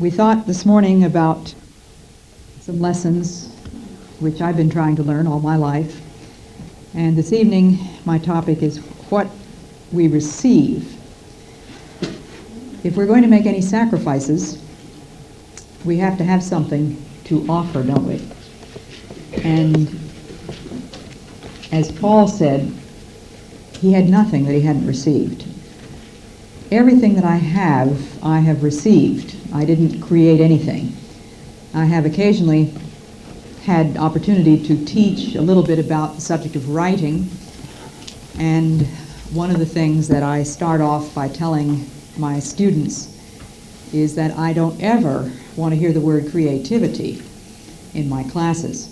We thought this morning about some lessons which I've been trying to learn all my life. And this evening, my topic is what we receive. If we're going to make any sacrifices, we have to have something to offer, don't we? And as Paul said, he had nothing that he hadn't received. Everything that I have received. I didn't create anything. I have occasionally had opportunity to teach a little bit about the subject of writing, and one of the things that I start off by telling my students is that I don't ever want to hear the word creativity in my classes,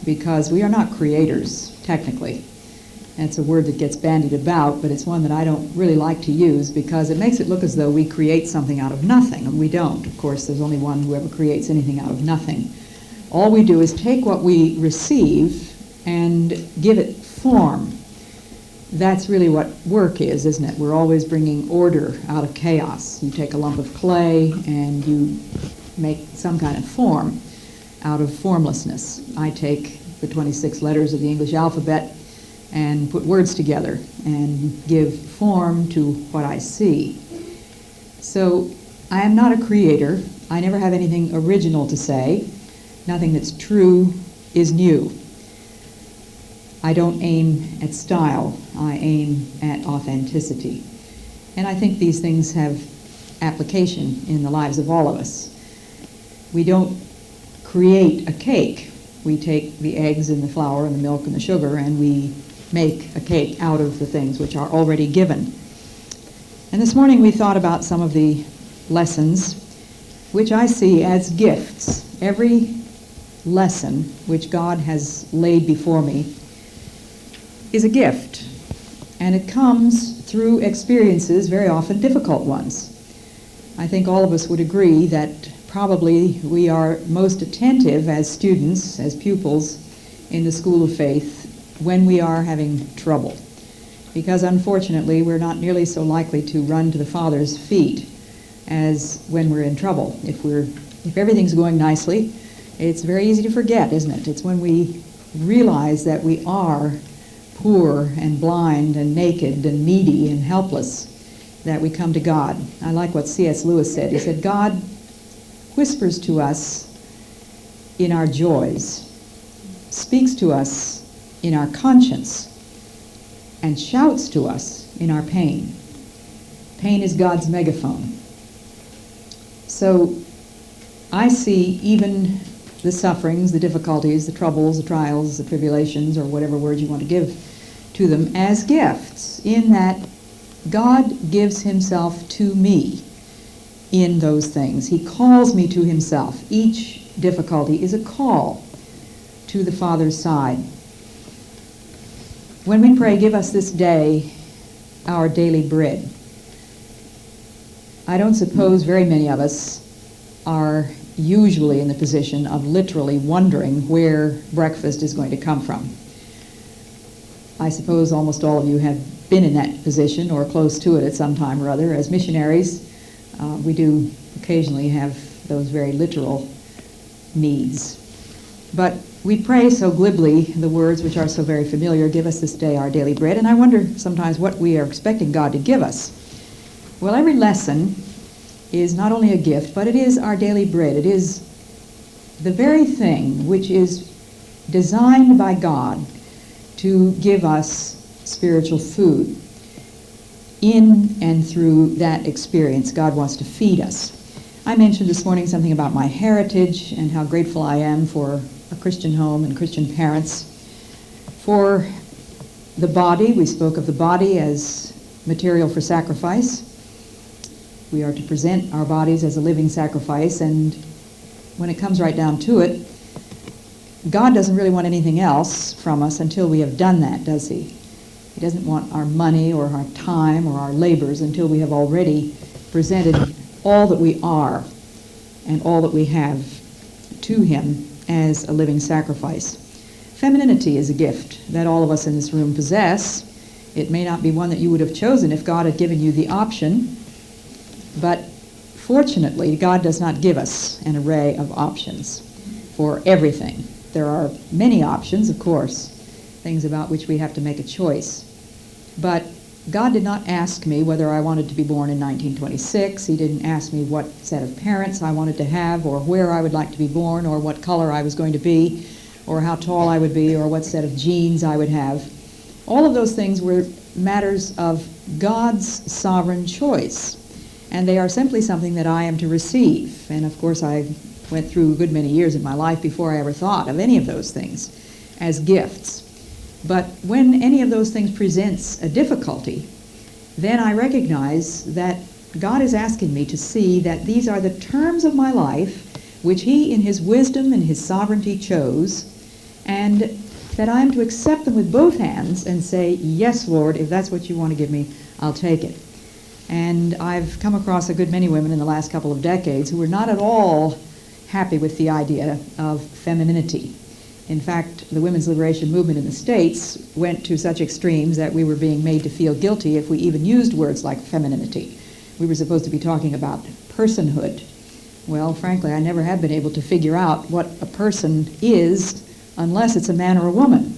because we are not creators, technically. That's a word that gets bandied about, but it's one that I don't really like to use because it makes it look as though we create something out of nothing, and we don't. Of course, there's only one who ever creates anything out of nothing. All we do is take what we receive and give it form. That's really what work is, isn't it? We're always bringing order out of chaos. You take a lump of clay and you make some kind of form out of formlessness. I take the 26 letters of the English alphabet and put words together and give form to what I see. So I am not a creator. I never have anything original to say. Nothing that's true is new. I don't aim at style. I aim at authenticity. And I think these things have application in the lives of all of us. We don't create a cake. We take the eggs and the flour and the milk and the sugar and we make a cake out of the things which are already given. And this morning we thought about some of the lessons which I see as gifts. Every lesson which God has laid before me is a gift, and it comes through experiences, very often difficult ones. I think all of us would agree that probably we are most attentive as students, as pupils in the school of faith, when we are having trouble, because unfortunately we're not nearly so likely to run to the Father's feet as when we're in trouble. If everything's going nicely, it's very easy to forget, isn't it? It's when we realize that we are poor and blind and naked and needy and helpless that we come to God. I like what C.S. Lewis said. He said, God whispers to us in our joys, speaks to us in our conscience, and shouts to us in our pain. Pain is God's megaphone. So I see even the sufferings, the difficulties, the troubles, the trials, the tribulations, or whatever word you want to give to them, as gifts, in that God gives himself to me in those things. He calls me to himself. Each difficulty is a call to the Father's side. When we pray, give us this day our daily bread, I don't suppose very many of us are usually in the position of literally wondering where breakfast is going to come from. I suppose almost all of you have been in that position or close to it at some time or other. As missionaries, we do occasionally have those very literal needs. But we pray so glibly the words which are so very familiar, give us this day our daily bread, and I wonder sometimes what we are expecting God to give us. Well, every lesson is not only a gift, but it is our daily bread. It is the very thing which is designed by God to give us spiritual food. In and through that experience, God wants to feed us. I mentioned this morning something about my heritage and how grateful I am for a Christian home and Christian parents. For the body, we spoke of the body as material for sacrifice. We are to present our bodies as a living sacrifice, and when it comes right down to it, God doesn't really want anything else from us until we have done that, does he? He doesn't want our money or our time or our labors until we have already presented all that we are and all that we have to him as a living sacrifice. Femininity is a gift that all of us in this room possess. It may not be one that you would have chosen if God had given you the option, but Fortunately, God does not give us an array of options for everything. There are many options, of course, things about which we have to make a choice. But God did not ask me whether I wanted to be born in 1926. He didn't ask me what set of parents I wanted to have, or where I would like to be born, or what color I was going to be, or how tall I would be, or what set of genes I would have. All of those things were matters of God's sovereign choice, and they are simply something that I am to receive. And of course, I went through a good many years of my life before I ever thought of any of those things as gifts. But when any of those things presents a difficulty, then I recognize that God is asking me to see that these are the terms of my life which He in His wisdom and His sovereignty chose, and that I am to accept them with both hands and say, yes, Lord, if that's what you want to give me, I'll take it. And I've come across a good many women in the last couple of decades who were not at all happy with the idea of femininity. In fact, the women's liberation movement in the States went to such extremes that we were being made to feel guilty if we even used words like femininity. We were supposed to be talking about personhood. Well, frankly, I never have been able to figure out what a person is unless it's a man or a woman.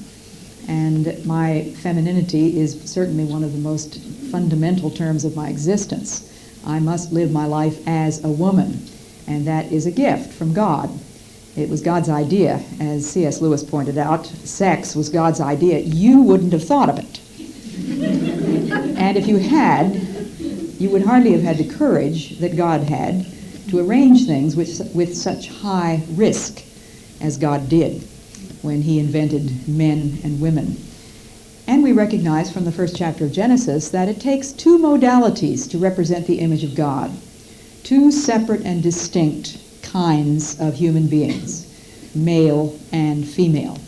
And my femininity is certainly one of the most fundamental terms of my existence. I must live my life as a woman, and that is a gift from God. It was God's idea. As C.S. Lewis pointed out, sex was God's idea. You wouldn't have thought of it. And if you had, you would hardly have had the courage that God had to arrange things with such high risk as God did when He invented men and women. And we recognize from the first chapter of Genesis that it takes two modalities to represent the image of God, two separate and distinct kinds of human beings, male and female.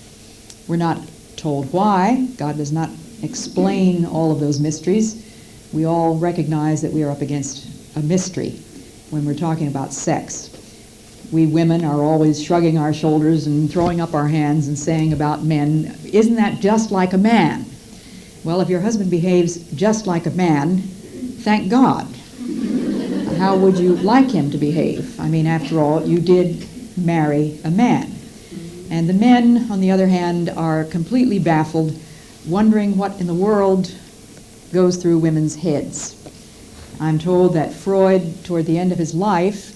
We're not told why. God does not explain all of those mysteries. We all recognize that we are up against a mystery when we're talking about sex. We women are always shrugging our shoulders and throwing up our hands and saying about men, isn't that just like a man? Well, if your husband behaves just like a man, thank God. How would you like him to behave? I mean, after all, you did marry a man. And the men, on the other hand, are completely baffled, wondering what in the world goes through women's heads. I'm told that Freud, toward the end of his life,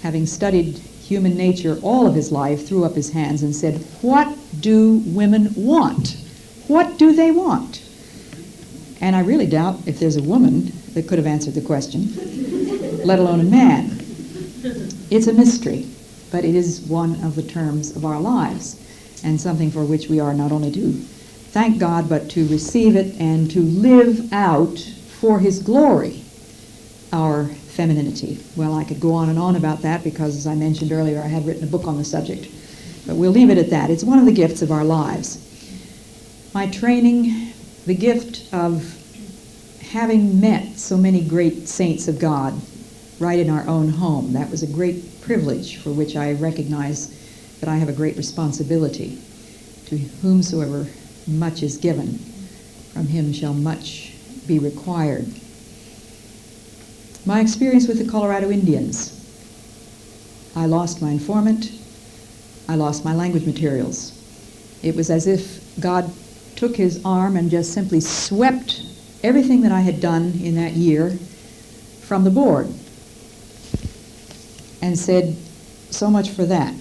having studied human nature all of his life, threw up his hands and said, what do women want? What do they want? And I really doubt if there's a woman that could have answered the question, let alone a man. It's a mystery, but it is one of the terms of our lives, and something for which we are not only to thank God, but to receive it and to live out for His glory our femininity. Well, I could go on and on about that because, as I mentioned earlier, I had written a book on the subject, but we'll leave it at that. It's one of the gifts of our lives. My training, the gift of having met so many great saints of God right in our own home, that was a great privilege for which I recognize that I have a great responsibility. To whomsoever much is given, from him shall much be required. My experience with the Colorado Indians. I lost my informant. I lost my language materials. It was as if God took His arm and just simply swept everything that I had done in that year from the board and said, so much for that.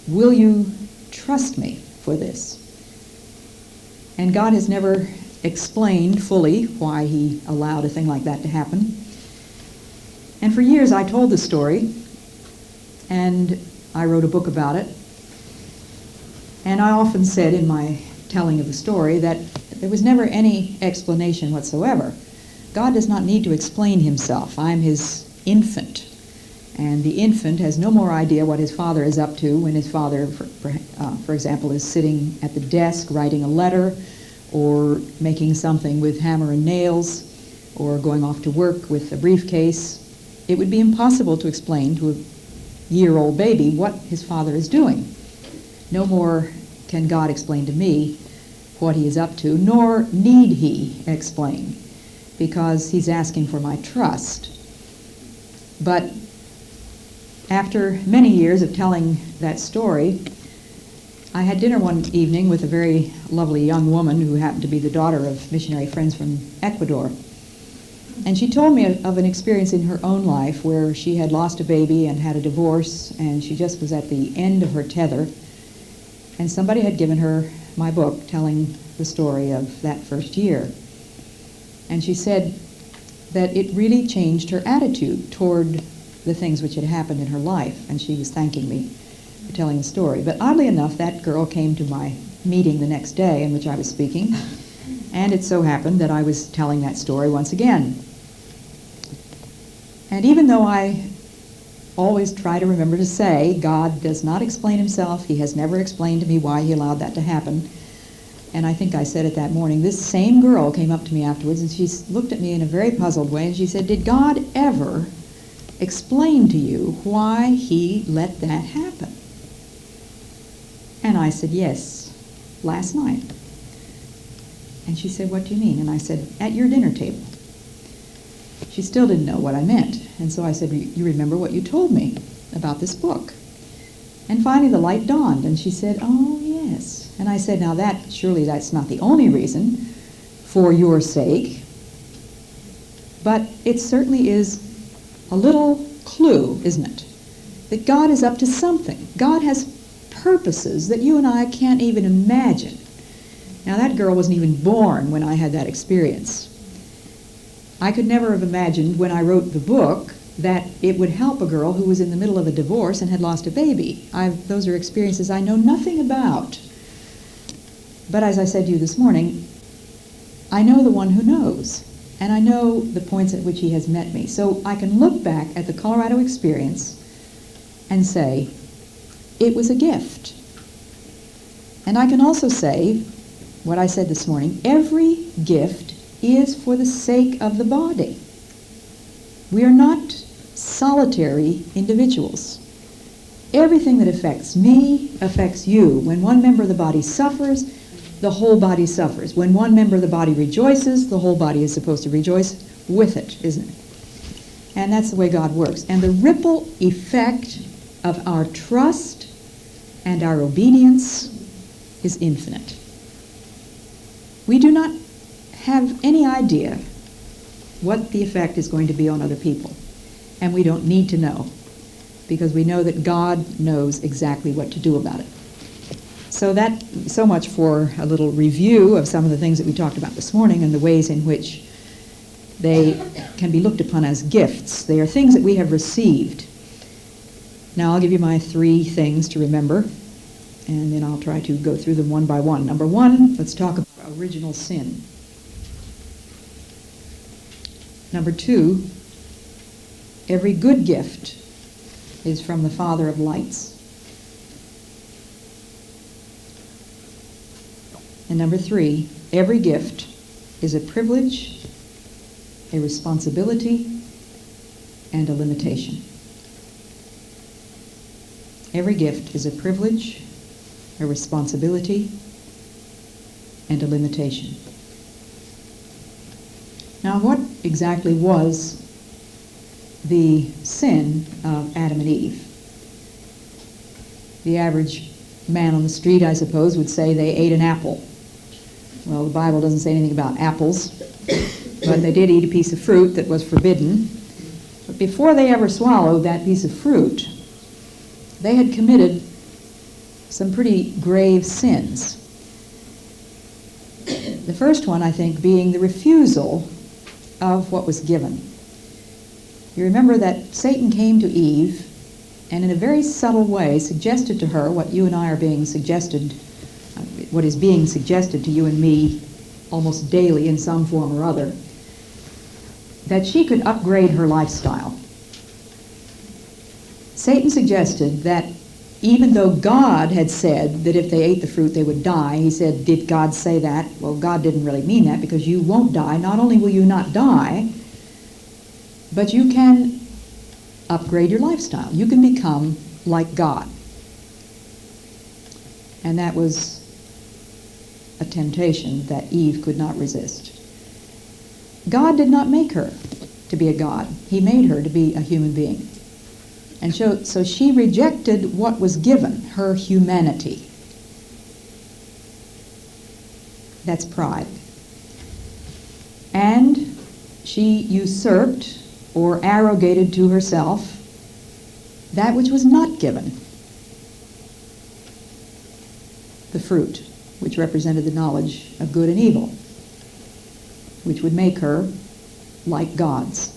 Will you trust me for this? And God has never explained fully why He allowed a thing like that to happen. And for years I told the story, and I wrote a book about it. And I often said in my telling of the story that there was never any explanation whatsoever. God does not need to explain Himself. I'm His infant. And the infant has no more idea what his father is up to when his father, for example, is sitting at the desk writing a letter or making something with hammer and nails or going off to work with a briefcase. It would be impossible to explain to a year-old baby what his father is doing. No more can God explain to me what He is up to, nor need He explain, because He's asking for my trust. But after many years of telling that story, I had dinner one evening with a very lovely young woman who happened to be the daughter of missionary friends from Ecuador. And she told me of an experience in her own life where she had lost a baby and had a divorce, and she just was at the end of her tether. And somebody had given her my book telling the story of that first year. And she said that it really changed her attitude toward the things which had happened in her life, and she was thanking me for telling the story. But oddly enough, that girl came to my meeting the next day in which I was speaking, and it so happened that I was telling that story once again. And even though I always try to remember to say, God does not explain himself, he has never explained to me why he allowed that to happen, and I think I said it that morning, this same girl came up to me afterwards and she looked at me in a very puzzled way and she said, did God ever explain to you why he let that happen? And I said, yes, last night. And she said, what do you mean? And I said, at your dinner table. She still didn't know what I meant. And so I said, you remember what you told me about this book? And finally the light dawned and she said, oh yes. And I said, now surely that's not the only reason for your sake, but it certainly is a little clue, isn't it? That God is up to something. God has purposes that you and I can't even imagine. Now that girl wasn't even born when I had that experience. I could never have imagined when I wrote the book that it would help a girl who was in the middle of a divorce and had lost a baby. Those are experiences I know nothing about. But as I said to you this morning, I know the one who knows. And I know the points at which he has met me. So I can look back at the Colorado experience and say, it was a gift. And I can also say, what I said this morning, every gift is for the sake of the body. We are not solitary individuals. Everything that affects me affects you. When one member of the body suffers, the whole body suffers. When one member of the body rejoices, the whole body is supposed to rejoice with it, isn't it? And that's the way God works. And the ripple effect of our trust and our obedience is infinite. We do not have any idea what the effect is going to be on other people. And we don't need to know, because we know that God knows exactly what to do about it. So much for a little review of some of the things that we talked about this morning and the ways in which they can be looked upon as gifts. They are things that we have received. Now I'll give you my 3 things to remember, and then I'll try to go through them one by one. Number 1, let's talk about original sin. Number 2, every good gift is from the Father of lights. And number 3, every gift is a privilege, a responsibility, and a limitation. Every gift is a privilege, a responsibility, and a limitation. Now, what exactly was the sin of Adam and Eve? The average man on the street, I suppose, would say they ate an apple. Well, the Bible doesn't say anything about apples, but they did eat a piece of fruit that was forbidden. But before they ever swallowed that piece of fruit, they had committed some pretty grave sins. The first one, I think, being the refusal of what was given. You remember that Satan came to Eve and in a very subtle way suggested to her what you and I are being suggested, what is being suggested to you and me almost daily in some form or other, that she could upgrade her lifestyle. Satan suggested that even though God had said that if they ate the fruit they would die, he said, did God say that? Well, God didn't really mean that, because you won't die. Not only will you not die, but you can upgrade your lifestyle. You can become like God. And that was a temptation that Eve could not resist. God did not make her to be a god. He made her to be a human being. And so she rejected what was given, her humanity. That's pride. And she usurped or arrogated to herself that which was not given. The fruit, which represented the knowledge of good and evil, which would make her like gods.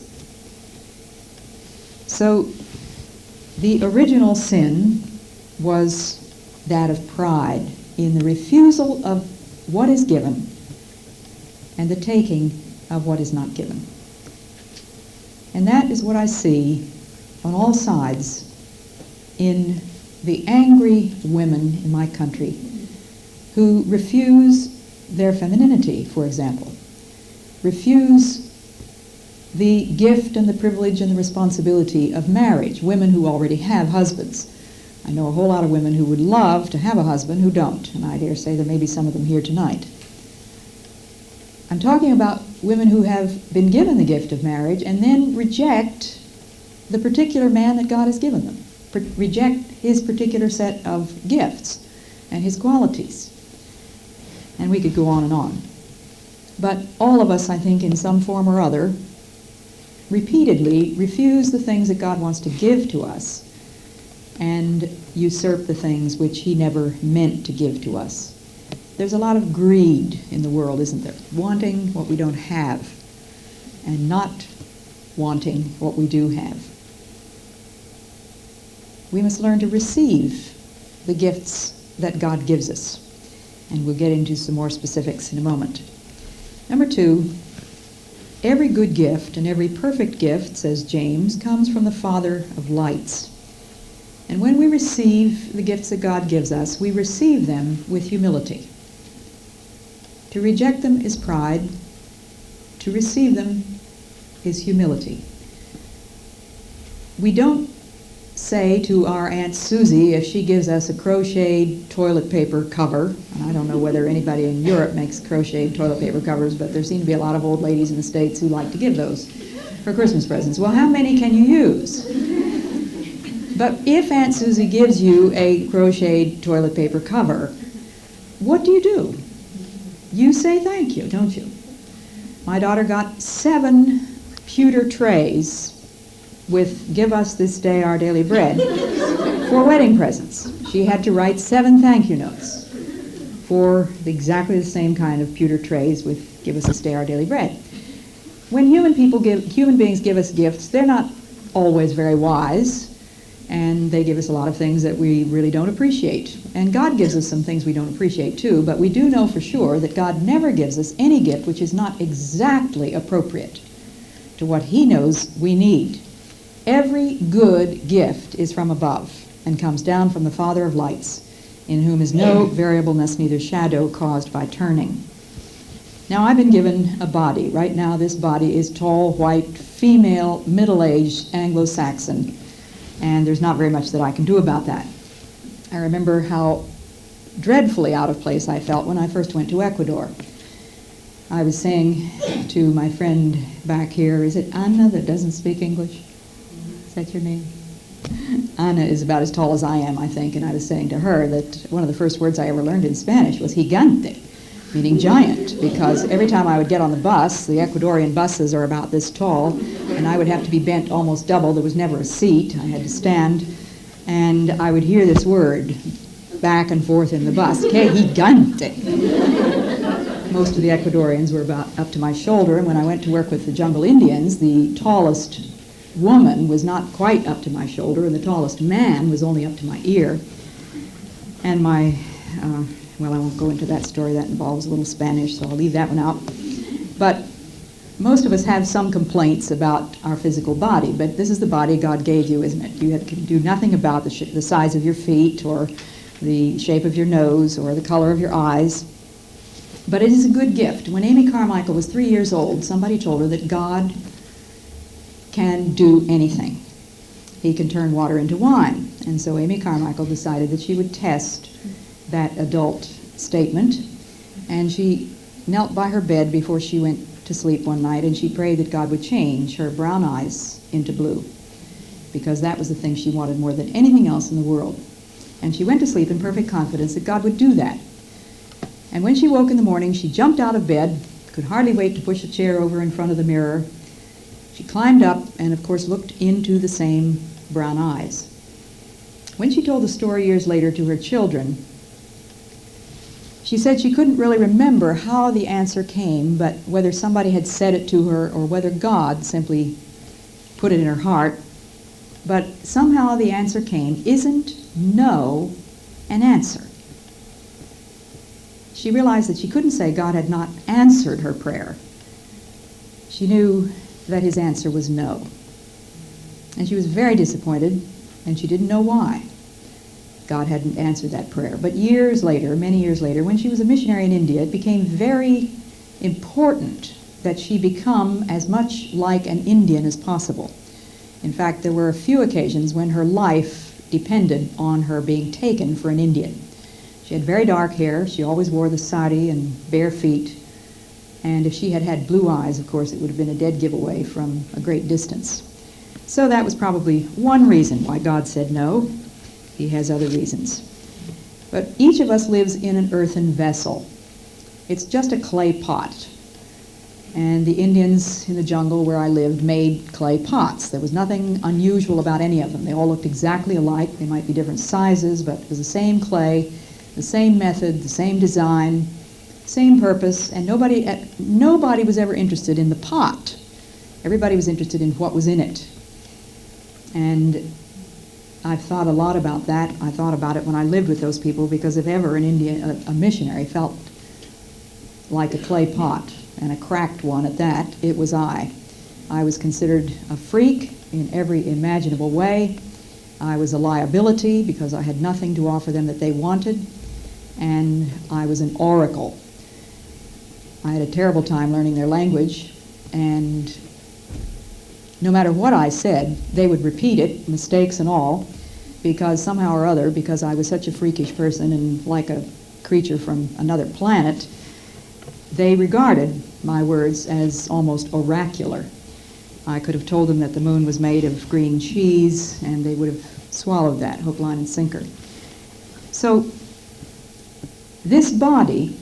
So the original sin was that of pride in the refusal of what is given and the taking of what is not given. And that is what I see on all sides in the angry women in my country who refuse their femininity, for example, refuse the gift and the privilege and the responsibility of marriage, women who already have husbands. I know a whole lot of women who would love to have a husband who don't, and I dare say there may be some of them here tonight. I'm talking about women who have been given the gift of marriage and then reject the particular man that God has given them, reject his particular set of gifts and his qualities. And we could go on and on. But all of us, I think, in some form or other, repeatedly refuse the things that God wants to give to us and usurp the things which he never meant to give to us. There's a lot of greed in the world, isn't there? Wanting what we don't have and not wanting what we do have. We must learn to receive the gifts that God gives us. And we'll get into some more specifics in a moment. Number 2, every good gift and every perfect gift, says James, comes from the Father of lights. And when we receive the gifts that God gives us, we receive them with humility. To reject them is pride. To receive them is humility. We don't say to our Aunt Susie, if she gives us a crocheted toilet paper cover, and I don't know whether anybody in Europe makes crocheted toilet paper covers, but there seem to be a lot of old ladies in the States who like to give those for Christmas presents. Well, how many can you use? But if Aunt Susie gives you a crocheted toilet paper cover, what do? You say thank you, don't you? My daughter got 7 pewter trays with "Give us this day our daily bread" for wedding presents. She had to write 7 thank you notes for exactly the same kind of pewter trays with "Give us this day our daily bread." When human beings give us gifts, they're not always very wise, and they give us a lot of things that we really don't appreciate. And God gives us some things we don't appreciate too, but we do know for sure that God never gives us any gift which is not exactly appropriate to what he knows we need. Every good gift is from above and comes down from the Father of lights, in whom is no variableness, neither shadow caused by turning. Now, I've been given a body. Right now, this body is tall, white, female, middle-aged, Anglo-Saxon, and there's not very much that I can do about that. I remember how dreadfully out of place I felt when I first went to Ecuador. I was saying to my friend back here, is it Anna that doesn't speak English? Is that your name? Anna is about as tall as I am, I think, and I was saying to her that one of the first words I ever learned in Spanish was gigante, meaning giant, because every time I would get on the bus, the Ecuadorian buses are about this tall, and I would have to be bent almost double. There was never a seat. I had to stand, and I would hear this word back and forth in the bus, que gigante. Most of the Ecuadorians were about up to my shoulder, and when I went to work with the jungle Indians, the tallest woman was not quite up to my shoulder, and the tallest man was only up to my ear. And well, I won't go into that story. That involves a little Spanish, so I'll leave that one out. But most of us have some complaints about our physical body, but this is the body God gave you, isn't it? You can do nothing about the size of your feet or the shape of your nose or the color of your eyes. But it is a good gift. When Amy Carmichael was 3 years old, somebody told her that God can do anything. He can turn water into wine. And so Amy Carmichael decided that she would test that adult statement, and she knelt by her bed before she went to sleep one night and she prayed that God would change her brown eyes into blue, because that was the thing she wanted more than anything else in the world. And she went to sleep in perfect confidence that God would do that. And when she woke in the morning, she jumped out of bed, could hardly wait to push a chair over in front of the mirror. She climbed up and, of course, looked into the same brown eyes. When she told the story years later to her children, she said she couldn't really remember how the answer came, but whether somebody had said it to her or whether God simply put it in her heart. But somehow the answer came, isn't no an answer? She realized that she couldn't say God had not answered her prayer. She knew that his answer was no. And she was very disappointed, and she didn't know why God hadn't answered that prayer. But years later, many years later, when she was a missionary in India, it became very important that she become as much like an Indian as possible. In fact, there were a few occasions when her life depended on her being taken for an Indian. She had very dark hair. She always wore the sari and bare feet. And if she had had blue eyes, of course, it would have been a dead giveaway from a great distance. So that was probably one reason why God said no. He has other reasons. But each of us lives in an earthen vessel. It's just a clay pot. And the Indians in the jungle where I lived made clay pots. There was nothing unusual about any of them. They all looked exactly alike. They might be different sizes, but it was the same clay, the same method, the same design, same purpose, and nobody was ever interested in the pot. Everybody was interested in what was in it. And I've thought a lot about that. I thought about it when I lived with those people, because if ever an Indian, a missionary felt like a clay pot, and a cracked one at that, it was I. I was considered a freak in every imaginable way. I was a liability because I had nothing to offer them that they wanted, and I was an oracle. I had a terrible time learning their language, and no matter what I said, they would repeat it, mistakes and all, because somehow or other, because I was such a freakish person and like a creature from another planet, they regarded my words as almost oracular. I could have told them that the moon was made of green cheese, and they would have swallowed that, hook, line, and sinker. So this body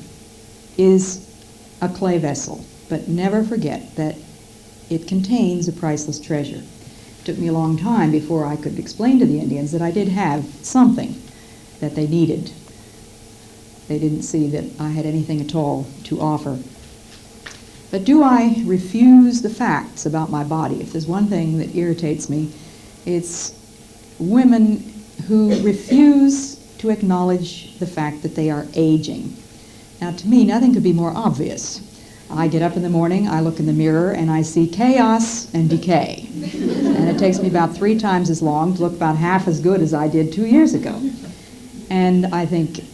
is a clay vessel, but never forget that it contains a priceless treasure. It took me a long time before I could explain to the Indians that I did have something that they needed. They didn't see that I had anything at all to offer. But do I refuse the facts about my body? If there's one thing that irritates me, it's women who refuse to acknowledge the fact that they are aging. Now, to me, nothing could be more obvious. I get up in the morning, I look in the mirror, and I see chaos and decay. And it takes me about 3 times as long to look about half as good as I did 2 years ago. And I think,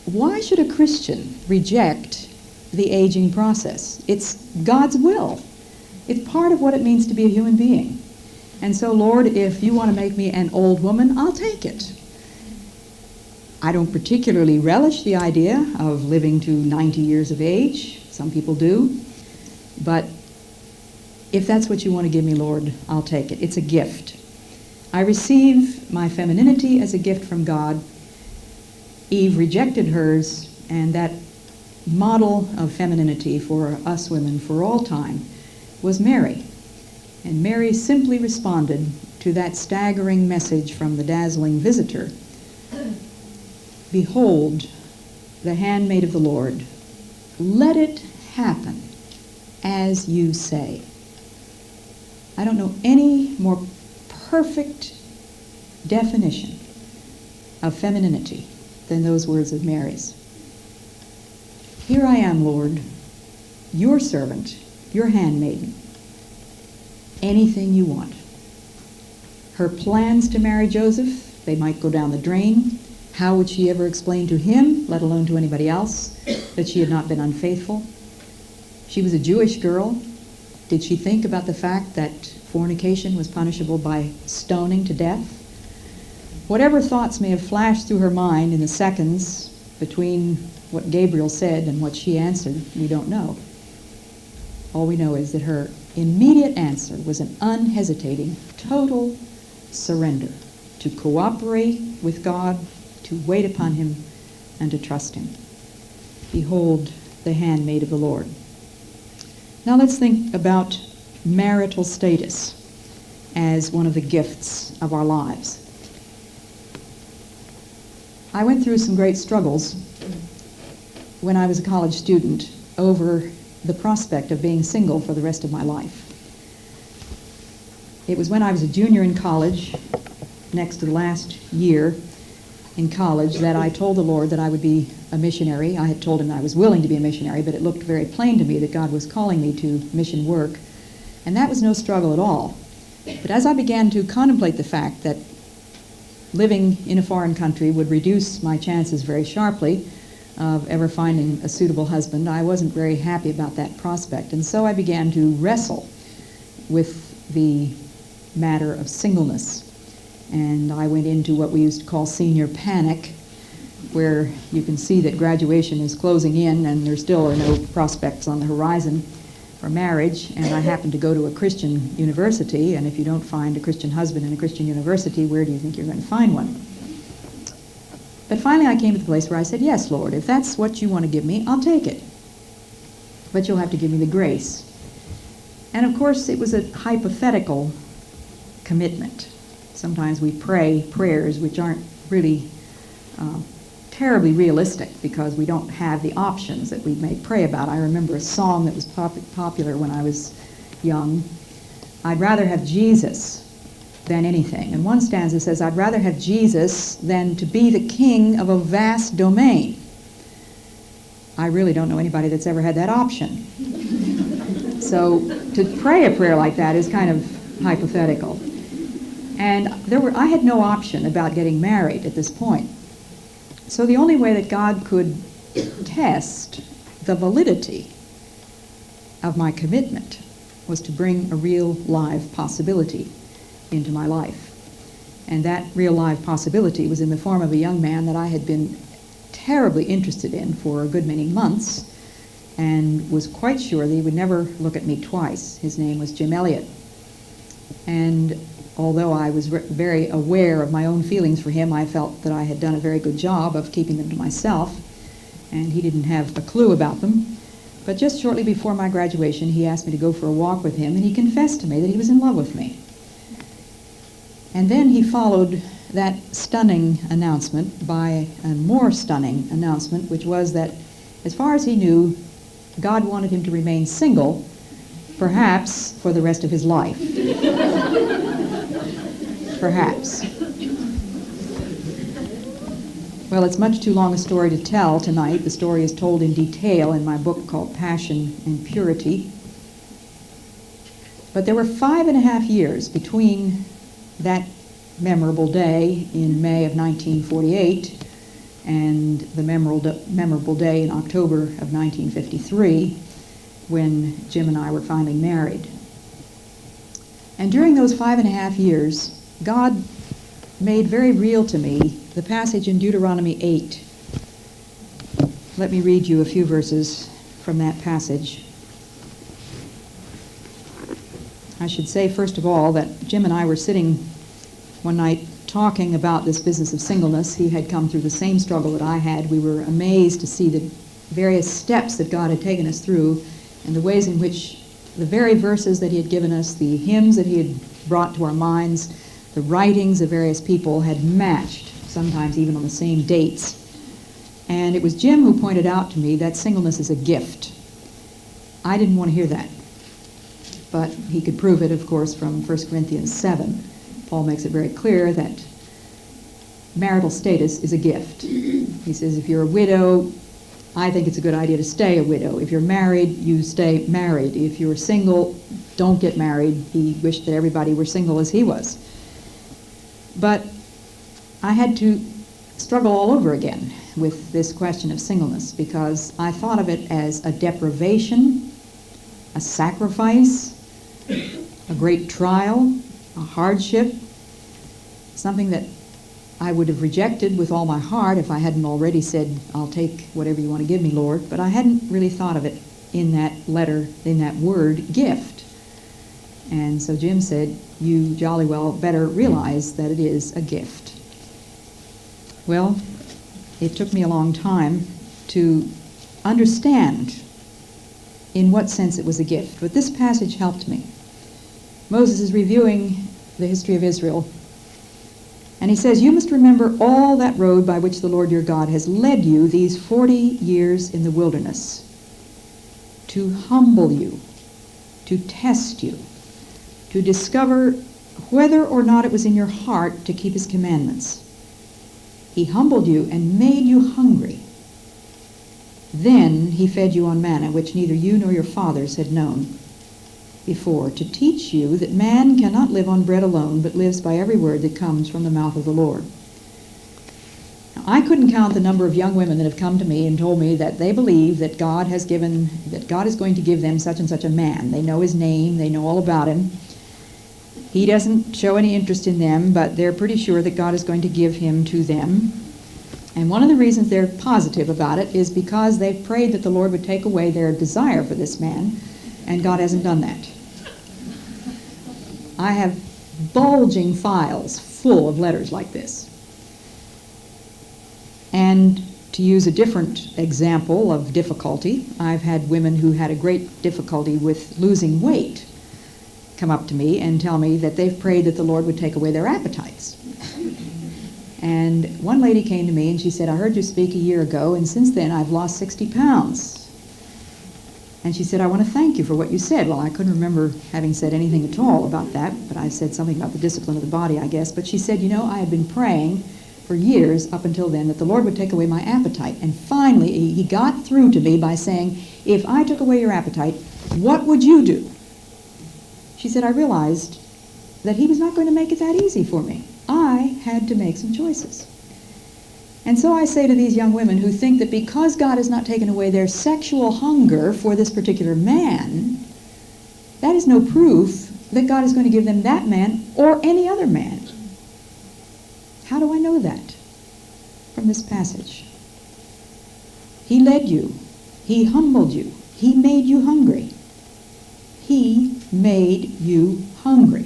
why should a Christian reject the aging process? It's God's will. It's part of what it means to be a human being. And so, Lord, if you want to make me an old woman, I'll take it. I don't particularly relish the idea of living to 90 years of age. Some people do. But if that's what you want to give me, Lord, I'll take it. It's a gift. I receive my femininity as a gift from God. Eve rejected hers, and that model of femininity for us women for all time was Mary. And Mary simply responded to that staggering message from the dazzling visitor. Behold, the handmaid of the Lord. Let it happen as you say. I don't know any more perfect definition of femininity than those words of Mary's. Here I am, Lord, your servant, your handmaiden. Anything you want. Her plans to marry Joseph, they might go down the drain. How would she ever explain to him, let alone to anybody else, that she had not been unfaithful? She was a Jewish girl. Did she think about the fact that fornication was punishable by stoning to death? Whatever thoughts may have flashed through her mind in the seconds between what Gabriel said and what she answered, we don't know. All we know is that her immediate answer was an unhesitating, total surrender to cooperate with God, to wait upon Him, and to trust Him. Behold, the handmaid of the Lord. Now let's think about marital status as one of the gifts of our lives. I went through some great struggles when I was a college student over the prospect of being single for the rest of my life. It was when I was a junior in college, next to the last year in college, that I told the Lord that I would be a missionary. I had told Him that I was willing to be a missionary, but it looked very plain to me that God was calling me to mission work. And that was no struggle at all. But as I began to contemplate the fact that living in a foreign country would reduce my chances very sharply of ever finding a suitable husband, I wasn't very happy about that prospect. And so I began to wrestle with the matter of singleness. And I went into what we used to call senior panic, where you can see that graduation is closing in and there still are no prospects on the horizon for marriage. And I happened to go to a Christian university, and if you don't find a Christian husband in a Christian university, where do you think you're going to find one? But finally I came to the place where I said, yes, Lord, if that's what you want to give me, I'll take it. But you'll have to give me the grace. And of course it was a hypothetical commitment. Sometimes we pray prayers which aren't really terribly realistic because we don't have the options that we may pray about. I remember a song that was popular when I was young. I'd rather have Jesus than anything. And one stanza says, I'd rather have Jesus than to be the king of a vast domain. I really don't know anybody that's ever had that option. So to pray a prayer like that is kind of hypothetical. And I had no option about getting married at this point. So the only way that God could test the validity of my commitment was to bring a real live possibility into my life. And that real live possibility was in the form of a young man that I had been terribly interested in for a good many months and was quite sure that he would never look at me twice. His name was Jim Elliot. And although I was very aware of my own feelings for him, I felt that I had done a very good job of keeping them to myself, and he didn't have a clue about them. But just shortly before my graduation, he asked me to go for a walk with him, and he confessed to me that he was in love with me. And then he followed that stunning announcement by a more stunning announcement, which was that, as far as he knew, God wanted him to remain single, perhaps for the rest of his life. Perhaps. Well, it's much too long a story to tell tonight. The story is told in detail in my book called Passion and Purity. But there were 5.5 years between that memorable day in May of 1948 and the memorable day in October of 1953 when Jim and I were finally married. And during those 5.5 years, God made very real to me the passage in Deuteronomy 8. Let me read you a few verses from that passage. I should say, first of all, that Jim and I were sitting one night talking about this business of singleness. He had come through the same struggle that I had. We were amazed to see the various steps that God had taken us through and the ways in which the very verses that He had given us, the hymns that He had brought to our minds, the writings of various people had matched, sometimes even on the same dates. And it was Jim who pointed out to me that singleness is a gift. I didn't want to hear that. But he could prove it, of course, from 1 Corinthians 7. Paul makes it very clear that marital status is a gift. He says if you're a widow, I think it's a good idea to stay a widow. If you're married, you stay married. If you're single, don't get married. He wished that everybody were single as he was. But I had to struggle all over again with this question of singleness because I thought of it as a deprivation, a sacrifice, a great trial, a hardship, something that I would have rejected with all my heart if I hadn't already said, I'll take whatever you want to give me, Lord. But I hadn't really thought of it in that letter, in that word, gift. And so Jim said, you jolly well better realize that it is a gift. Well, it took me a long time to understand in what sense it was a gift, but this passage helped me. Moses is reviewing the history of Israel, and he says, you must remember all that road by which the Lord your God has led you these 40 years in the wilderness, to humble you, to test you, to discover whether or not it was in your heart to keep his commandments. He humbled you and made you hungry. Then he fed you on manna, which neither you nor your fathers had known before, to teach you that man cannot live on bread alone, but lives by every word that comes from the mouth of the Lord. Now, I couldn't count the number of young women that have come to me and told me that they believe that God is going to give them such and such a man. They know his name, they know all about him. He doesn't show any interest in them, but they're pretty sure that God is going to give him to them. And one of the reasons they're positive about it is because they've prayed that the Lord would take away their desire for this man, and God hasn't done that. I have bulging files full of letters like this. And to use a different example of difficulty, I've had women who had a great difficulty with losing weight come up to me and tell me that they've prayed that the Lord would take away their appetites. And one lady came to me and she said, I heard you speak a year ago, and since then I've lost 60 pounds. And she said, I want to thank you for what you said. Well, I couldn't remember having said anything at all about that, but I said something about the discipline of the body, I guess. But she said, I had been praying for years up until then that the Lord would take away my appetite. And finally, he got through to me by saying, if I took away your appetite, what would you do? She said, I realized that he was not going to make it that easy for me. I had to make some choices. And so I say to these young women who think that because God has not taken away their sexual hunger for this particular man, that is no proof that God is going to give them that man or any other man. How do I know that? From this passage. He led you. He humbled you. He made you hungry. He made you hungry.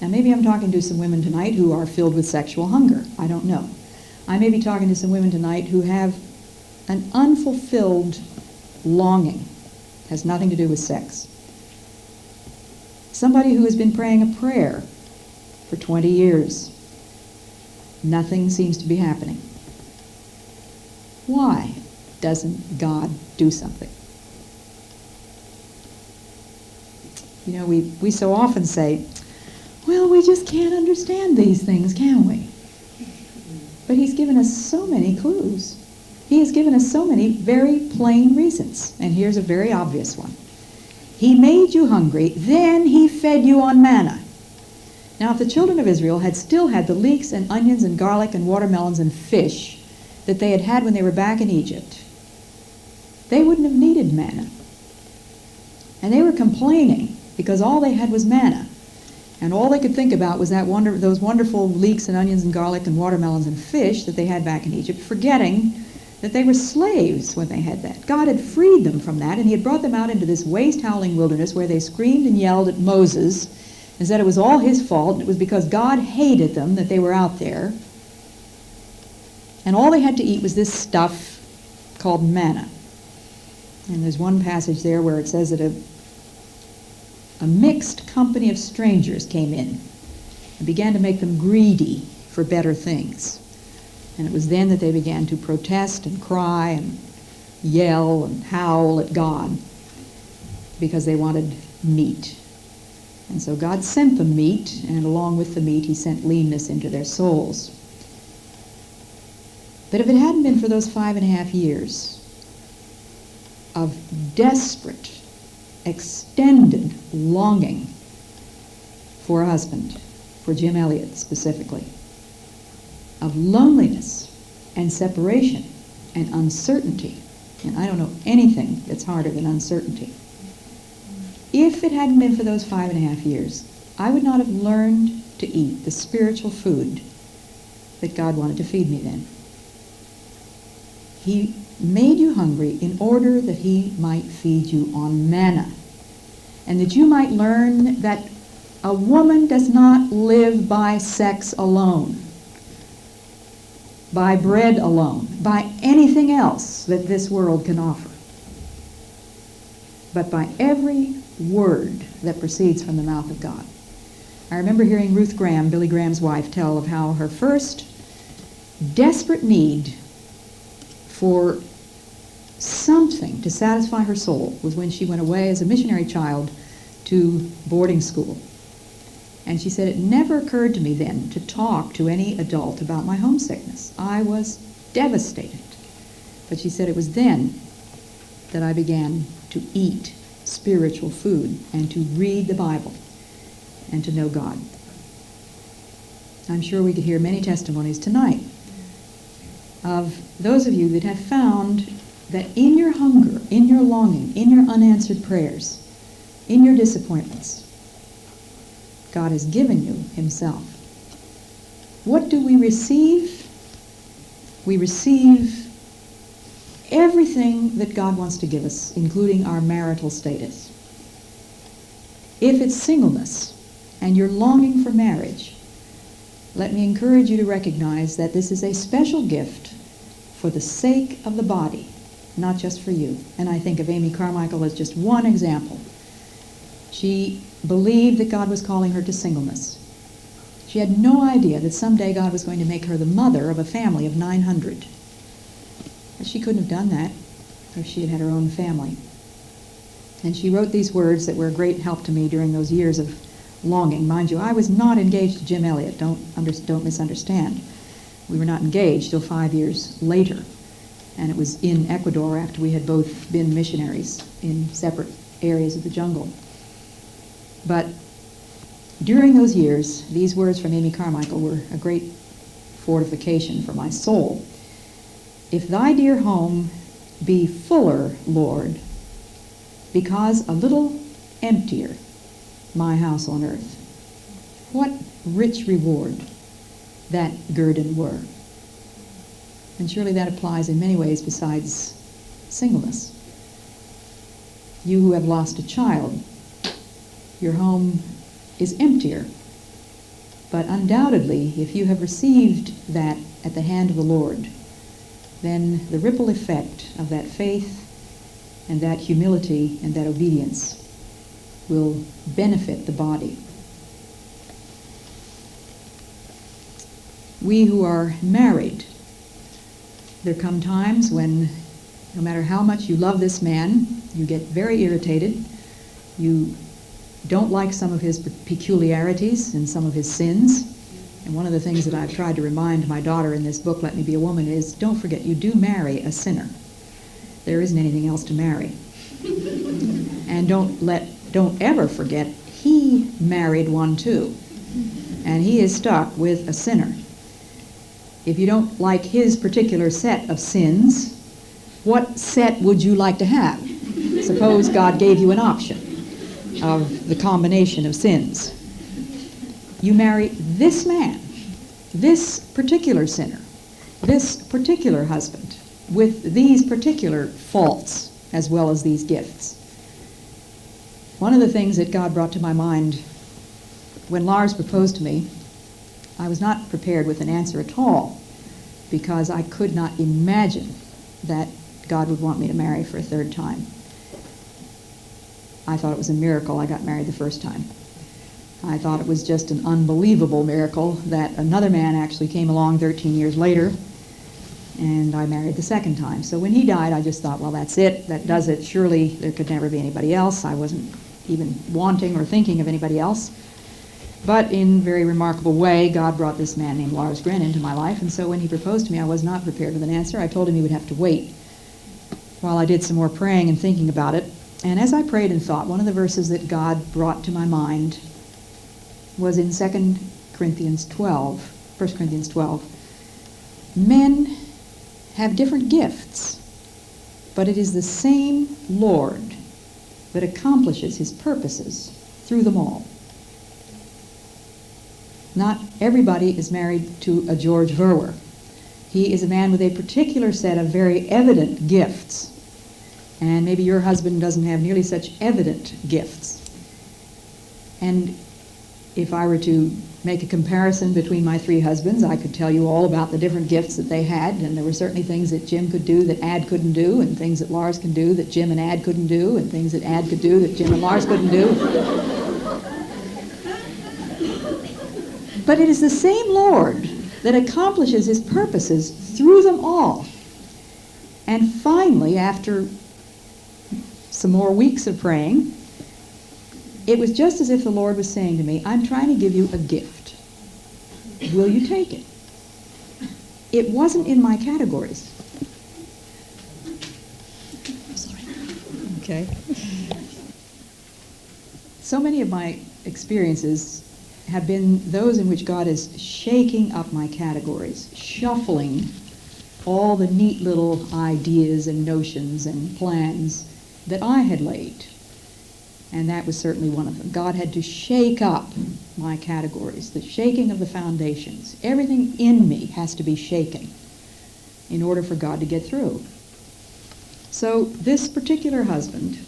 Now maybe I'm talking to some women tonight who are filled with sexual hunger. I don't know. I may be talking to some women tonight who have an unfulfilled longing. It has nothing to do with sex. Somebody who has been praying a prayer for 20 years. Nothing seems to be happening. Why doesn't God do something? We so often say, well, we just can't understand these things, can we? But he's given us so many clues. He has given us so many very plain reasons. And here's a very obvious one. He made you hungry, then he fed you on manna. Now, if the children of Israel had still had the leeks and onions and garlic and watermelons and fish that they had had when they were back in Egypt, they wouldn't have needed manna. And they were complaining because all they had was manna. And all they could think about was those wonderful leeks and onions and garlic and watermelons and fish that they had back in Egypt, forgetting that they were slaves when they had that. God had freed them from that, and he had brought them out into this waste-howling wilderness where they screamed and yelled at Moses and said it was all his fault, and it was because God hated them that they were out there. And all they had to eat was this stuff called manna. And there's one passage there where it says that a mixed company of strangers came in and began to make them greedy for better things. And it was then that they began to protest and cry and yell and howl at God because they wanted meat. And so God sent them meat, and along with the meat, he sent leanness into their souls. But if it hadn't been for those 5.5 years of desperate, extended longing for a husband, for Jim Elliot specifically, of loneliness and separation and uncertainty, and I don't know anything that's harder than uncertainty. If it hadn't been for those 5.5 years, I would not have learned to eat the spiritual food that God wanted to feed me then. He made you hungry in order that he might feed you on manna, and that you might learn that a woman does not live by sex alone, by bread alone, by anything else that this world can offer, but by every word that proceeds from the mouth of God. I remember hearing Ruth Graham, Billy Graham's wife, tell of how her first desperate need for something to satisfy her soul was when she went away as a missionary child to boarding school. And she said, it never occurred to me then to talk to any adult about my homesickness. I was devastated. But she said it was then that I began to eat spiritual food and to read the Bible and to know God. I'm sure we could hear many testimonies tonight of those of you that have found that in your hunger, in your longing, in your unanswered prayers, in your disappointments, God has given you himself. What do we receive? We receive everything that God wants to give us, including our marital status. If it's singleness and you're longing for marriage, let me encourage you to recognize that this is a special gift for the sake of the body, not just for you. And I think of Amy Carmichael as just one example. She believed that God was calling her to singleness. She had no idea that someday God was going to make her the mother of a family of 900. But she couldn't have done that if she had had her own family. And she wrote these words that were a great help to me during those years of longing. Mind you, I was not engaged to Jim Elliot. Don't misunderstand. We were not engaged till 5 years later. And it was in Ecuador after we had both been missionaries in separate areas of the jungle. But during those years, these words from Amy Carmichael were a great fortification for my soul. If thy dear home be fuller, Lord, because a little emptier my house on earth, what rich reward that guerdon were. And surely that applies in many ways besides singleness. You who have lost a child, your home is emptier. But undoubtedly, if you have received that at the hand of the Lord, then the ripple effect of that faith and that humility and that obedience will benefit the body. We who are married, there come times when no matter how much you love this man, you get very irritated. You don't like some of his peculiarities and some of his sins. And one of the things that I've tried to remind my daughter in this book, Let Me Be a Woman, is don't forget, you do marry a sinner. There isn't anything else to marry. And don't ever forget, he married one too. And he is stuck with a sinner. If you don't like his particular set of sins, what set would you like to have? Suppose God gave you an option of the combination of sins. You marry this man, this particular sinner, this particular husband, with these particular faults as well as these gifts. One of the things that God brought to my mind when Lars proposed to me, I was not prepared with an answer at all because I could not imagine that God would want me to marry for a third time. I thought it was a miracle I got married the first time. I thought it was just an unbelievable miracle that another man actually came along 13 years later, and I married the second time. So when he died, I just thought, well, that's it. That does it. Surely there could never be anybody else. I wasn't even wanting or thinking of anybody else. But in a very remarkable way, God brought this man named Lars Gren into my life, and so when he proposed to me, I was not prepared with an answer. I told him he would have to wait while I did some more praying and thinking about it. And as I prayed and thought, one of the verses that God brought to my mind was in 1 Corinthians 12. Men have different gifts, but it is the same Lord that accomplishes his purposes through them all. Not everybody is married to a George Verwer. He is a man with a particular set of very evident gifts. And maybe your husband doesn't have nearly such evident gifts. And if I were to make a comparison between my three husbands, I could tell you all about the different gifts that they had, and there were certainly things that Jim could do that Ad couldn't do, and things that Lars can do that Jim and Ad couldn't do, and things that Ad could do that Jim and Lars couldn't do. But it is the same Lord that accomplishes his purposes through them all. And finally, after some more weeks of praying, it was just as if the Lord was saying to me, I'm trying to give you a gift. Will you take it? It wasn't in my categories. Sorry. Okay. So many of my experiences have been those in which God is shaking up my categories, shuffling all the neat little ideas and notions and plans that I had laid. And that was certainly one of them. God had to shake up my categories, the shaking of the foundations. Everything in me has to be shaken in order for God to get through. So this particular husband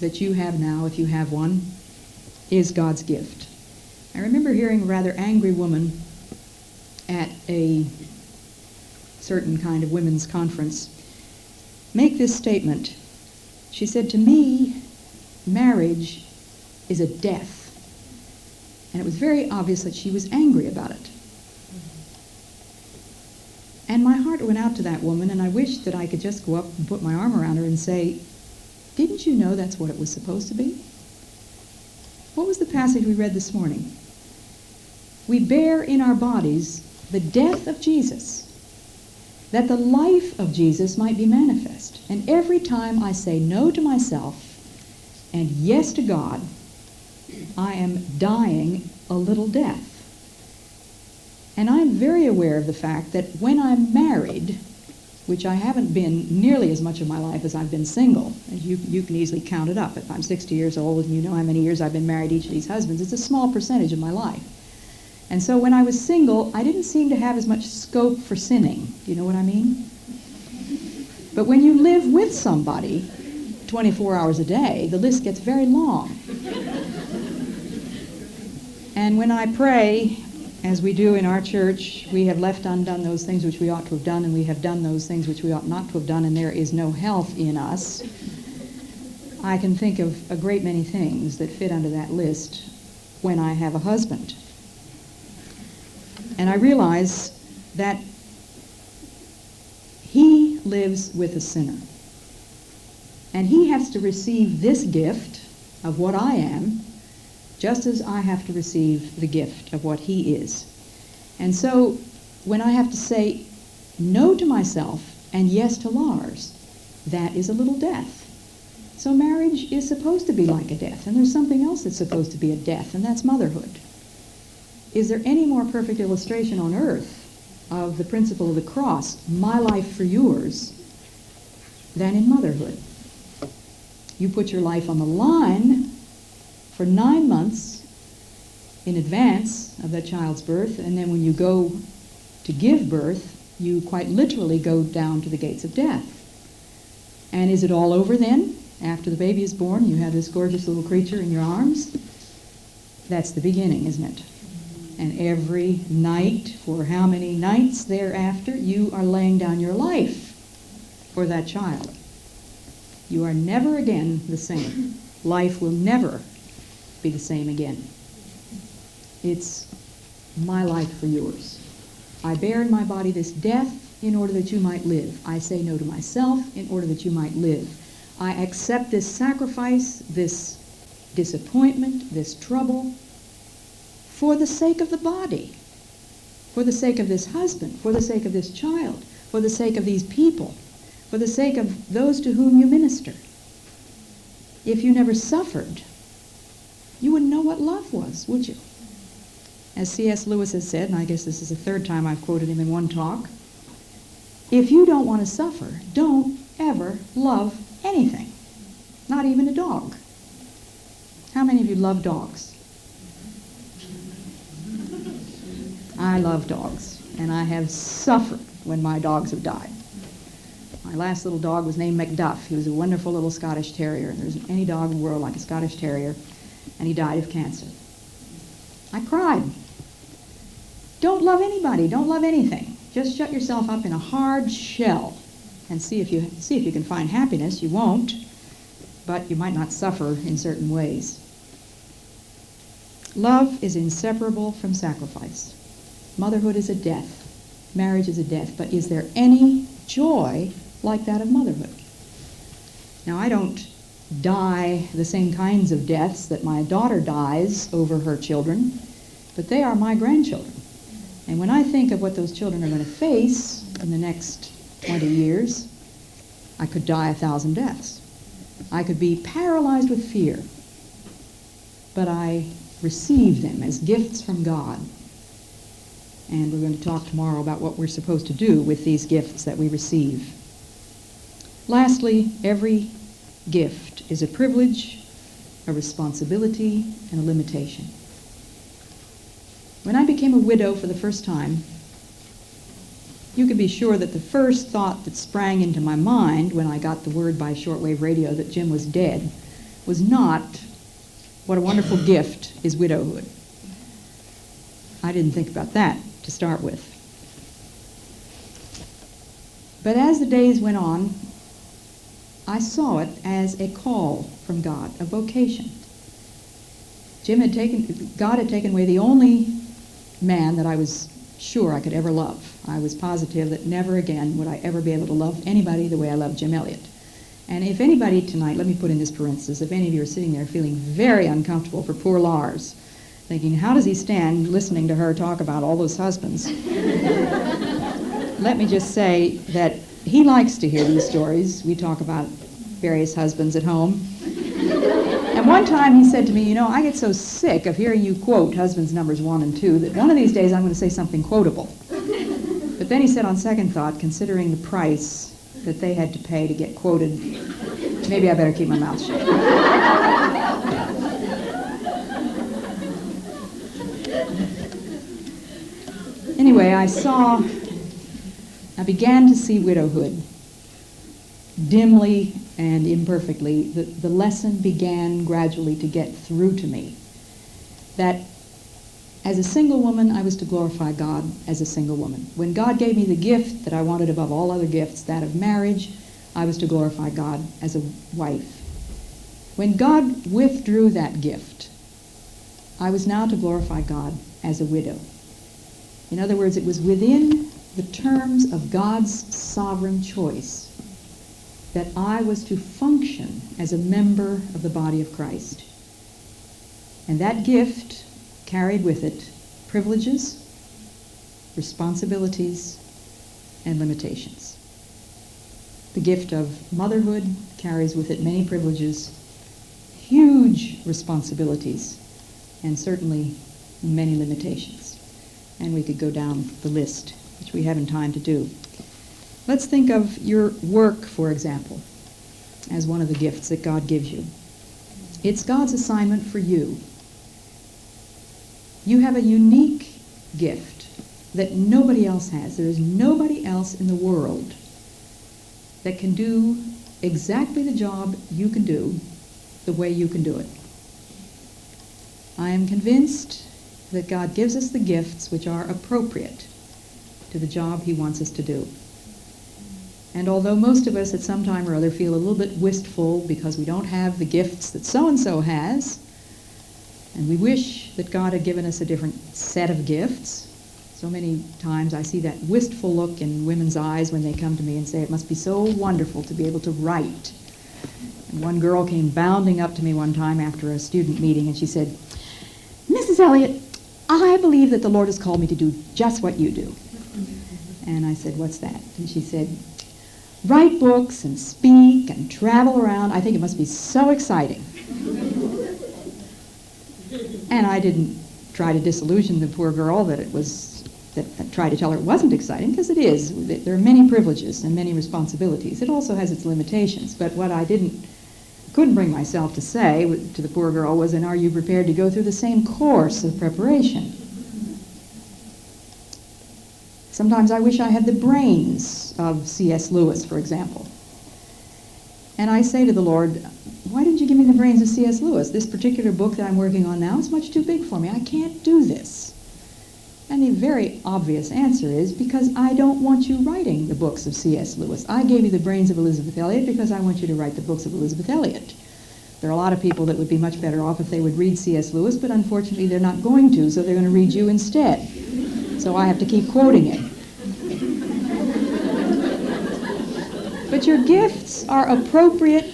that you have now, if you have one, is God's gift. I remember hearing a rather angry woman at a certain kind of women's conference make this statement. She said, to me, marriage is a death. And it was very obvious that she was angry about it. And my heart went out to that woman, and I wished that I could just go up and put my arm around her and say, didn't you know that's what it was supposed to be? What was the passage we read this morning? We bear in our bodies the death of Jesus, that the life of Jesus might be manifest. And every time I say no to myself and yes to God, I am dying a little death. And I'm very aware of the fact that when I'm married, which I haven't been nearly as much of my life as I've been single, and you can easily count it up. If I'm 60 years old and you know how many years I've been married to each of these husbands, it's a small percentage of my life. And so when I was single, I didn't seem to have as much scope for sinning. Do you know what I mean? But when you live with somebody 24 hours a day, the list gets very long. And when I pray, as we do in our church, we have left undone those things which we ought to have done, and we have done those things which we ought not to have done, and there is no health in us, I can think of a great many things that fit under that list when I have a husband. And I realize that he lives with a sinner. And he has to receive this gift of what I am, just as I have to receive the gift of what he is. And so when I have to say no to myself and yes to Lars, that is a little death. So marriage is supposed to be like a death, and there's something else that's supposed to be a death, and that's motherhood. Is there any more perfect illustration on earth of the principle of the cross, my life for yours, than in motherhood? You put your life on the line for 9 months in advance of that child's birth, and then when you go to give birth, you quite literally go down to the gates of death. And is it all over then? After the baby is born, you have this gorgeous little creature in your arms? That's the beginning, isn't it? And every night, for how many nights thereafter, you are laying down your life for that child. You are never again the same. Life will never be the same again. It's my life for yours. I bear in my body this death in order that you might live. I say no to myself in order that you might live. I accept this sacrifice, this disappointment, this trouble, for the sake of the body, for the sake of this husband, for the sake of this child, for the sake of these people, for the sake of those to whom you minister. If you never suffered, you wouldn't know what love was, would you? As C.S. Lewis has said, and I guess this is the third time I've quoted him in one talk, if you don't want to suffer, don't ever love anything, not even a dog. How many of you love dogs? I love dogs, and I have suffered when my dogs have died. My last little dog was named Macduff. He was a wonderful little Scottish Terrier, and there isn't any dog in the world like a Scottish Terrier, and he died of cancer. I cried. Don't love anybody. Don't love anything. Just shut yourself up in a hard shell and see if you can find happiness. You won't, but you might not suffer in certain ways. Love is inseparable from sacrifice. Motherhood is a death. Marriage is a death. But is there any joy like that of motherhood? Now, I don't die the same kinds of deaths that my daughter dies over her children, but they are my grandchildren. And when I think of what those children are going to face in the next 20 years, I could die 1,000 deaths. I could be paralyzed with fear, but I receive them as gifts from God. And we're going to talk tomorrow about what we're supposed to do with these gifts that we receive. Lastly, every gift is a privilege, a responsibility, and a limitation. When I became a widow for the first time, you could be sure that the first thought that sprang into my mind when I got the word by shortwave radio that Jim was dead was not, what a wonderful gift is widowhood. I didn't think about that to start with. But as the days went on, I saw it as a call from God, a vocation. God had taken away the only man that I was sure I could ever love. I was positive that never again would I ever be able to love anybody the way I loved Jim Elliot. And if anybody tonight, let me put in this parenthesis, if any of you are sitting there feeling very uncomfortable for poor Lars, thinking, how does he stand listening to her talk about all those husbands? Let me just say that he likes to hear these stories. We talk about various husbands at home. And one time he said to me, I get so sick of hearing you quote husbands numbers 1 and 2 that one of these days I'm going to say something quotable. But then he said on second thought, considering the price that they had to pay to get quoted, maybe I better keep my mouth shut. Anyway, I began to see widowhood dimly and imperfectly. The lesson began gradually to get through to me that as a single woman, I was to glorify God as a single woman. When God gave me the gift that I wanted above all other gifts, that of marriage, I was to glorify God as a wife. When God withdrew that gift, I was now to glorify God as a widow. In other words, it was within the terms of God's sovereign choice that I was to function as a member of the body of Christ. And that gift carried with it privileges, responsibilities, and limitations. The gift of motherhood carries with it many privileges, huge responsibilities, and certainly many limitations. And we could go down the list, which we haven't time to do. Let's think of your work, for example, as one of the gifts that God gives you. It's God's assignment for you. You have a unique gift that nobody else has. There is nobody else in the world that can do exactly the job you can do the way you can do it. I am convinced that God gives us the gifts which are appropriate to the job he wants us to do. And although most of us at some time or other feel a little bit wistful because we don't have the gifts that so-and-so has, and we wish that God had given us a different set of gifts, so many times I see that wistful look in women's eyes when they come to me and say, it must be so wonderful to be able to write. And one girl came bounding up to me one time after a student meeting and she said, Mrs. Elliot, I believe that the Lord has called me to do just what you do. And I said, what's that? And she said, write books and speak and travel around. I think it must be so exciting. And I didn't try to disillusion the poor girl that try to tell her it wasn't exciting, because it is. There are many privileges and many responsibilities. It also has its limitations. But what I couldn't bring myself to say to the poor girl was, and are you prepared to go through the same course of preparation? Sometimes I wish I had the brains of C.S. Lewis, for example. And I say to the Lord, why didn't you give me the brains of C.S. Lewis? This particular book that I'm working on now is much too big for me. I can't do this. And the very obvious answer is because I don't want you writing the books of C.S. Lewis. I gave you the brains of Elisabeth Elliot because I want you to write the books of Elisabeth Elliot. There are a lot of people that would be much better off if they would read C.S. Lewis, but unfortunately they're not going to, so they're going to read you instead. So I have to keep quoting it. But your gifts are appropriate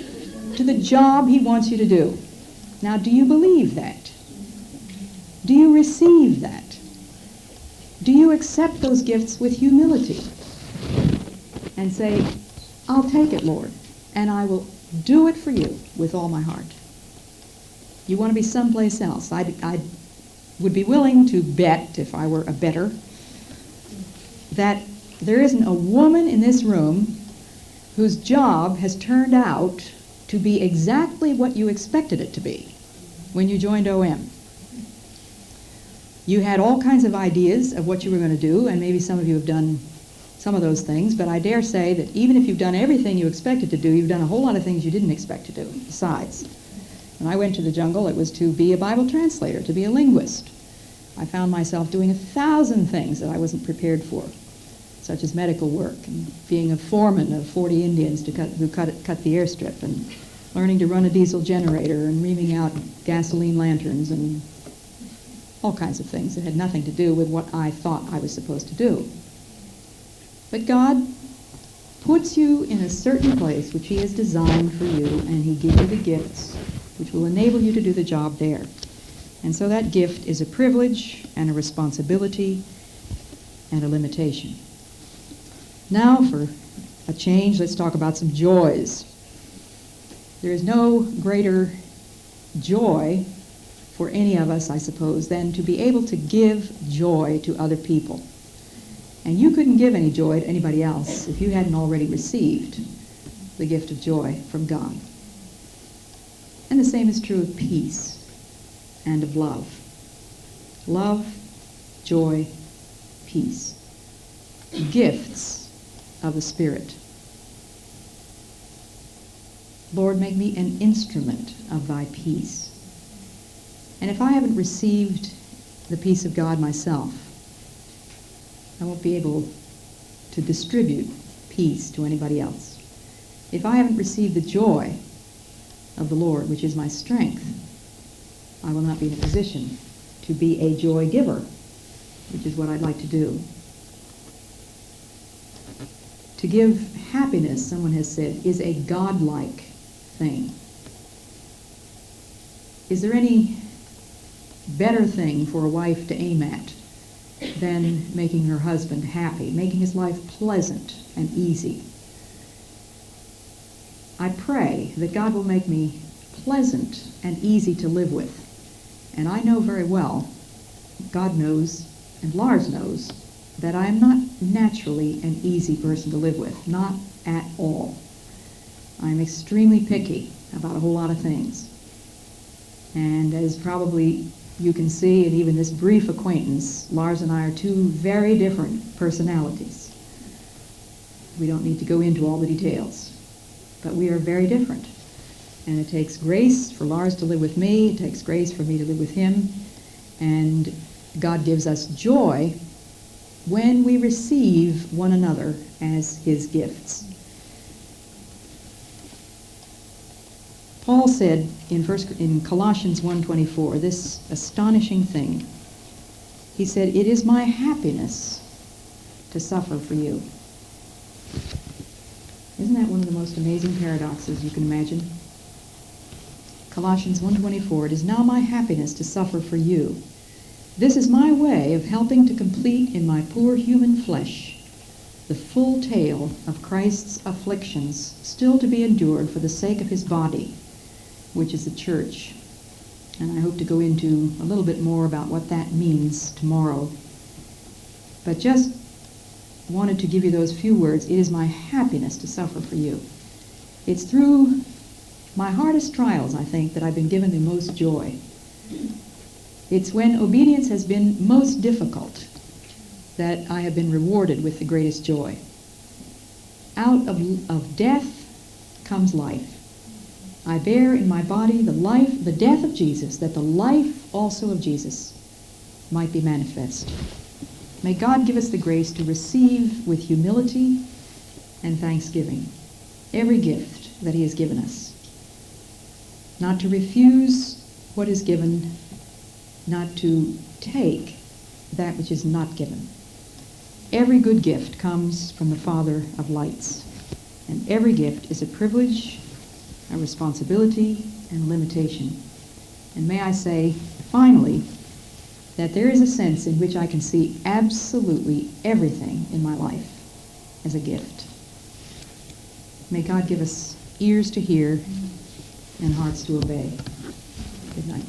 to the job he wants you to do. Now, do you believe that? Do you receive that? Do you accept those gifts with humility and say, I'll take it, Lord, and I will do it for you with all my heart? You want to be someplace else. I would be willing to bet, if I were a bettor, that there isn't a woman in this room whose job has turned out to be exactly what you expected it to be when you joined OM. You had all kinds of ideas of what you were going to do, and maybe some of you have done some of those things, but I dare say that even if you've done everything you expected to do, you've done a whole lot of things you didn't expect to do besides. When I went to the jungle, it was to be a Bible translator, to be a linguist. I found myself doing 1,000 things that I wasn't prepared for, such as medical work and being a foreman of 40 Indians who cut the airstrip, and learning to run a diesel generator and reaming out gasoline lanterns and all kinds of things that had nothing to do with what I thought I was supposed to do. But God puts you in a certain place which he has designed for you, and he gives you the gifts which will enable you to do the job there. And so that gift is a privilege and a responsibility and a limitation. Now, for a change, let's talk about some joys. There is no greater joy for any of us, I suppose, than to be able to give joy to other people. And you couldn't give any joy to anybody else if you hadn't already received the gift of joy from God. And the same is true of peace and of love. Love, joy, peace. Gifts of the Spirit. Lord, make me an instrument of thy peace. And if I haven't received the peace of God myself, I won't be able to distribute peace to anybody else. If I haven't received the joy of the Lord, which is my strength, I will not be in a position to be a joy giver, which is what I'd like to do. To give happiness, someone has said, is a godlike thing. Is there any better thing for a wife to aim at than making her husband happy, making his life pleasant and easy? I pray that God will make me pleasant and easy to live with. And I know very well, God knows, and Lars knows, that I am not naturally an easy person to live with, not at all. I'm extremely picky about a whole lot of things. And as probably you can see in even this brief acquaintance, Lars and I are two very different personalities. We don't need to go into all the details, but we are very different. And it takes grace for Lars to live with me, it takes grace for me to live with him, and God gives us joy when we receive one another as his gifts. Paul said in Colossians 1:24, this astonishing thing. He said, "It is my happiness to suffer for you." Isn't that one of the most amazing paradoxes you can imagine? Colossians 1:24, "It is now my happiness to suffer for you. This is my way of helping to complete in my poor human flesh the full tale of Christ's afflictions still to be endured for the sake of his body, which is the church." And I hope to go into a little bit more about what that means tomorrow. But just wanted to give you those few words. It is my happiness to suffer for you. It's through my hardest trials, I think, that I've been given the most joy. It's when obedience has been most difficult that I have been rewarded with the greatest joy. Out of death comes life. I bear in my body the death of Jesus, that the life also of Jesus might be manifest. May God give us the grace to receive with humility and thanksgiving every gift that he has given us. Not to refuse what is given, not to take that which is not given. Every good gift comes from the Father of lights, and every gift is a privilege, a responsibility, and a limitation. And may I say, finally, that there is a sense in which I can see absolutely everything in my life as a gift. May God give us ears to hear and hearts to obey. Good night.